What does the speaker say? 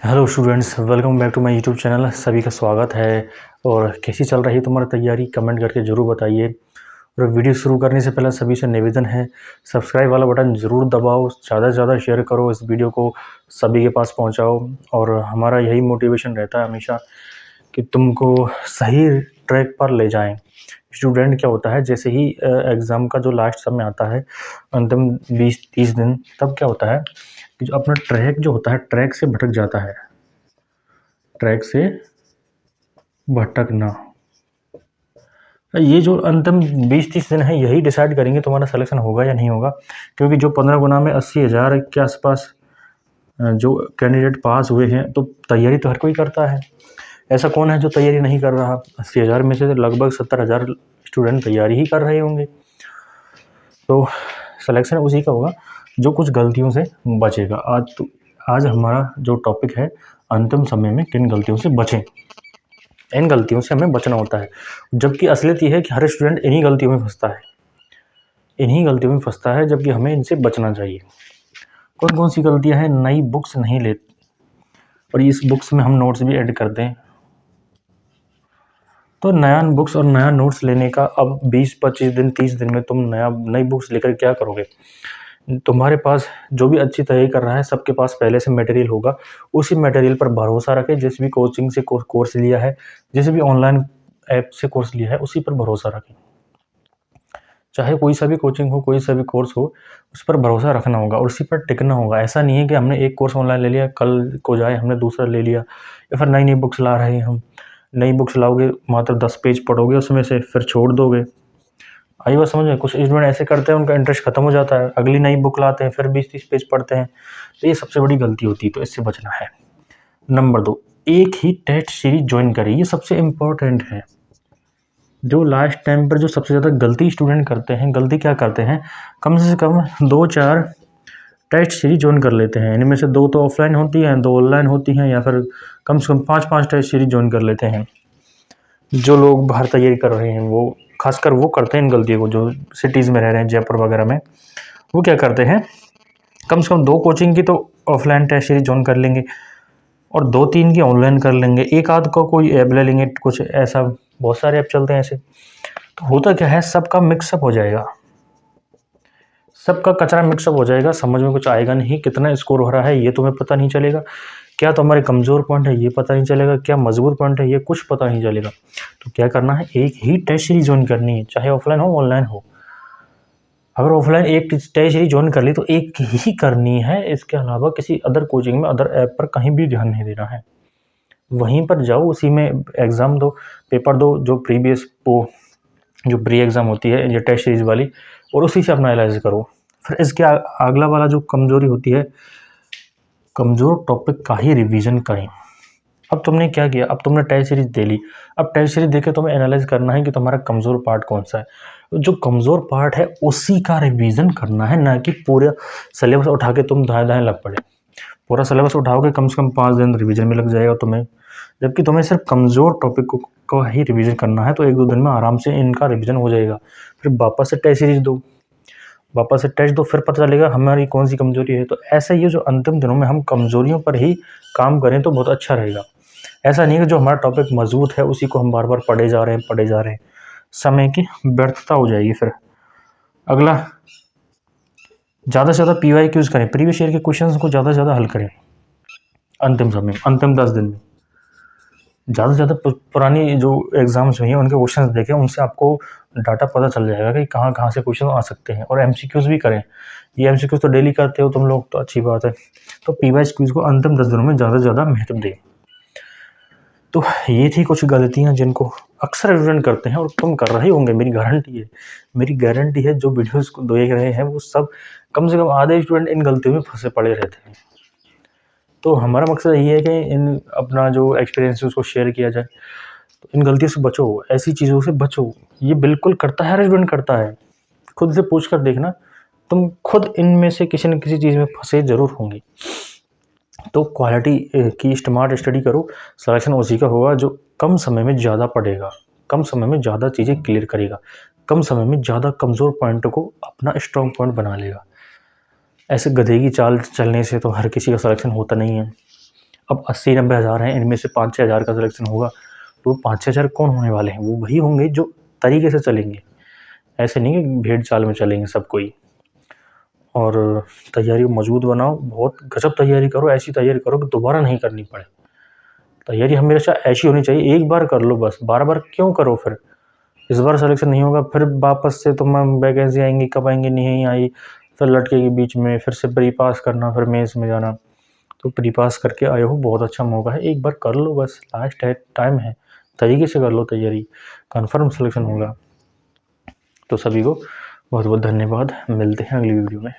Hello students, welcome back to my YouTube channel. सभी का स्वागत है। और कैसी चल रही है तुम्हारी तैयारी, कमेंट करके ज़रूर बताइए। और वीडियो शुरू करने से पहले सभी से निवेदन है, सब्सक्राइब वाला बटन ज़रूर दबाओ, ज़्यादा से ज़्यादा शेयर करो, इस वीडियो को सभी के पास पहुंचाओ। और हमारा यही मोटिवेशन रहता है हमेशा कि तुमको सही ट्रैक पर ले जाएं। स्टूडेंट क्या होता है, जैसे ही एग्ज़ाम का जो लास्ट समय आता है, अंतिम 20-30 दिन, तब क्या होता है कि जो अपना ट्रैक जो होता है, ट्रैक से भटक जाता है। ट्रैक से भटकना, ये जो अंतिम 20-30 दिन है, यही डिसाइड करेंगे तुम्हारा सिलेक्शन होगा या नहीं होगा। क्योंकि जो 15 गुना में 80,000 के आसपास जो कैंडिडेट पास हुए हैं, तो तैयारी तो हर कोई करता है। ऐसा कौन है जो तैयारी नहीं कर रहा। 80,000 में से लगभग 70,000 स्टूडेंट तैयारी ही कर रहे होंगे। तो सिलेक्शन उसी का होगा जो कुछ गलतियों से बचेगा। आज हमारा जो टॉपिक है, अंतिम समय में किन गलतियों से बचें। इन गलतियों से हमें बचना होता है, जबकि असलियत ये है कि हर स्टूडेंट इन्हीं गलतियों में फंसता है, जबकि हमें इनसे बचना चाहिए। कौन कौन सी गलतियां हैं? नई बुक्स नहीं लेते, और इस बुक्स में हम नोट्स भी ऐड करते हैं। तो नया बुक्स और नया नोट्स लेने का, अब 20-25 दिन 30 दिन में तुम नई बुक्स लेकर क्या करोगे? तुम्हारे पास जो भी अच्छी तैयारी कर रहा है, सबके पास पहले से मटेरियल होगा। उसी मटेरियल पर भरोसा रखें। जिस भी कोचिंग से कोर्स लिया है, जिस भी ऑनलाइन ऐप से कोर्स लिया है, उसी पर भरोसा रखें। चाहे कोई सा भी कोचिंग हो, कोई सा भी कोर्स हो, उस पर भरोसा रखना होगा और उसी पर टिकना होगा। ऐसा नहीं है कि हमने एक कोर्स ऑनलाइन ले लिया, कल को जाए हमने दूसरा ले लिया, या फिर नई नई बुक्स ला रहे हैं हम। नई बुक्स लाओगे, मात्र 10 पेज पढ़ोगे उसमें से, फिर छोड़ दोगे। आई बात समझ में? कुछ स्टूडेंट ऐसे करते हैं, उनका इंटरेस्ट खत्म हो जाता है, अगली नई बुक लाते हैं, फिर 20-30 पेज पढ़ते हैं। तो ये सबसे बड़ी गलती होती है, तो इससे बचना है। नंबर 2, एक ही टेस्ट सीरीज ज्वाइन करें। ये सबसे इम्पोर्टेंट है। जो लास्ट टाइम पर जो सबसे ज़्यादा गलती स्टूडेंट करते हैं, गलती क्या करते हैं, कम से कम 2-4 टेस्ट सीरीज ज्वाइन कर लेते हैं। इनमें से 2 तो ऑफलाइन होती हैं, 2 ऑनलाइन होती हैं, या फिर कम से कम 5-5 टेस्ट सीरीज ज्वाइन कर लेते हैं। जो लोग बाहर तैयारी कर रहे हैं, वो खासकर वो करते हैं इन गलतियों को। जो सिटीज़ में रह रहे हैं, जयपुर वगैरह में, वो क्या करते हैं, कम से कम 2 कोचिंग की तो ऑफलाइन टेस्ट सीरीज ज्वाइन कर लेंगे, और 2-3 की ऑनलाइन कर लेंगे। एक आध को कोई ऐप ले लेंगे, कुछ ऐसा, बहुत सारे ऐप चलते हैं ऐसे। तो होता क्या है, सबका मिक्सअप हो जाएगा, सबका कचरा मिक्सअप हो जाएगा। समझ में कुछ आएगा नहीं। कितना स्कोर हो रहा है ये तुम्हें पता नहीं चलेगा, क्या तुम्हारे कमज़ोर पॉइंट है ये पता नहीं चलेगा, क्या मजबूत पॉइंट है ये कुछ पता नहीं चलेगा। तो क्या करना है, एक ही टेस्ट सीरीज ज्वाइन करनी है, चाहे ऑफलाइन हो ऑनलाइन हो। अगर ऑफलाइन एक टेस्ट सीरीज ज्वाइन कर ली तो एक ही करनी है, इसके अलावा किसी अदर कोचिंग में, अदर ऐप पर कहीं भी ध्यान नहीं देना है। वहीं पर जाओ, उसी में एग्ज़ाम दो, पेपर दो, जो प्रीवियस वो जो प्री एग्ज़ाम होती है ये टेस्ट सीरीज वाली, और उसी से अपना एनालाइज करो। फिर इसके अगला वाला जो कमज़ोरी होती है, कमज़ोर टॉपिक का ही रिवीजन करें। अब तुमने क्या किया, अब तुमने टेस्ट सीरीज दे ली। अब टेस्ट सीरीज देके तुम्हें एनालाइज करना है कि तुम्हारा कमज़ोर पार्ट कौन सा है। जो कमज़ोर पार्ट है उसी का रिवीजन करना है, ना कि पूरा सिलेबस उठा के तुम दाएं दाएं लग पड़े। पूरा सिलेबस उठाओगे, कम से कम 5 दिन रिवीजन में लग जाएगा तुम्हें, जबकि तुम्हें सिर्फ कमज़ोर टॉपिक को ही रिवीजन करना है। तो 1-2 दिन में आराम से इनका रिवीजन हो जाएगा। फिर वापस से टेस्ट सीरीज दो, वापस से टेस्ट दो, फिर पता चलेगा हमारी कौन सी कमज़ोरी है। तो ऐसा ही है, जो अंतिम दिनों में हम कमज़ोरियों पर ही काम करें तो बहुत अच्छा रहेगा। ऐसा नहीं है कि जो हमारा टॉपिक मजबूत है उसी को हम बार बार पढ़े जा रहे हैं, समय की व्यर्थता हो जाएगी। फिर अगला, ज़्यादा से ज़्यादा PYQs करें, प्रीवियस ईयर के क्वेश्चंस को ज़्यादा से ज़्यादा हल करें। अंतिम समय, अंतिम 10 दिन में ज़्यादा से ज़्यादा पुरानी जो एग्ज़ाम्स हुई हैं उनके क्वेश्चंस देखें, उनसे आपको डाटा पता चल जाएगा कि कहाँ कहाँ से क्वेश्चन आ सकते हैं। और MCQs भी करें। ये MCQs तो डेली करते हो तुम लोग, तो अच्छी बात है। तो PYQs को अंतिम 10 दिनों में ज़्यादा से ज़्यादा महत्व दें। तो ये थी कुछ गलतियाँ जिनको अक्सर स्टूडेंट करते हैं, और तुम कर रहे होंगे, मेरी गारंटी है। जो वीडियोस को देख रहे हैं वो सब, कम से कम आधे स्टूडेंट इन गलतियों में फंसे पड़े रहते हैं। तो हमारा मकसद यही है कि इन अपना जो एक्सपीरियंस है उसको शेयर किया जाए। तो इन गलतियों से बचो, ऐसी चीज़ों से बचो। ये बिल्कुल करता है, हर स्टूडेंट करता है। खुद से पूछ कर देखना, तुम खुद इनमें से किसी न किसी चीज़ में फंसे ज़रूर होंगे। तो क्वालिटी की स्मार्ट स्टडी करो, सिलेक्शन उसी का होगा जो कम समय में ज़्यादा पढ़ेगा, कम समय में ज़्यादा चीज़ें क्लियर करेगा, कम समय में ज़्यादा कमज़ोर पॉइंट को अपना स्ट्रॉन्ग पॉइंट बना लेगा। ऐसे गधे की चाल चलने से तो हर किसी का सिलेक्शन होता नहीं है। अब 80-90 हज़ार हैं, इनमें से 5-6 हज़ार का सिलेक्शन होगा, तो 5-6 हज़ार कौन होने वाले हैं? वो वही होंगे जो तरीके से चलेंगे, ऐसे नहीं कि भेड़ चाल में चलेंगे सब कोई। और तैयारी को मजबूत बनाओ, बहुत गजब तैयारी करो, ऐसी तैयारी करो कि दोबारा नहीं करनी पड़े। तैयारी हमेशा ऐसी होनी चाहिए, एक बार कर लो बस, बार-बार क्यों करो फिर? इस बार सिलेक्शन नहीं होगा, फिर वापस से तुम्हें वैकेंसी आएँगी, कब आएँगी, नहीं आई, फिर लटकेगी बीच में, फिर से प्री पास करना, फिर मेंस में जाना। तो प्री पास करके आए हो, बहुत अच्छा मौका है, एक बार कर लो बस, लास्ट है, टाइम है, तरीके से कर लो तैयारी, कन्फर्म सिलेक्शन होगा। तो सभी को बहुत-बहुत धन्यवाद, मिलते हैं अगली वीडियो में।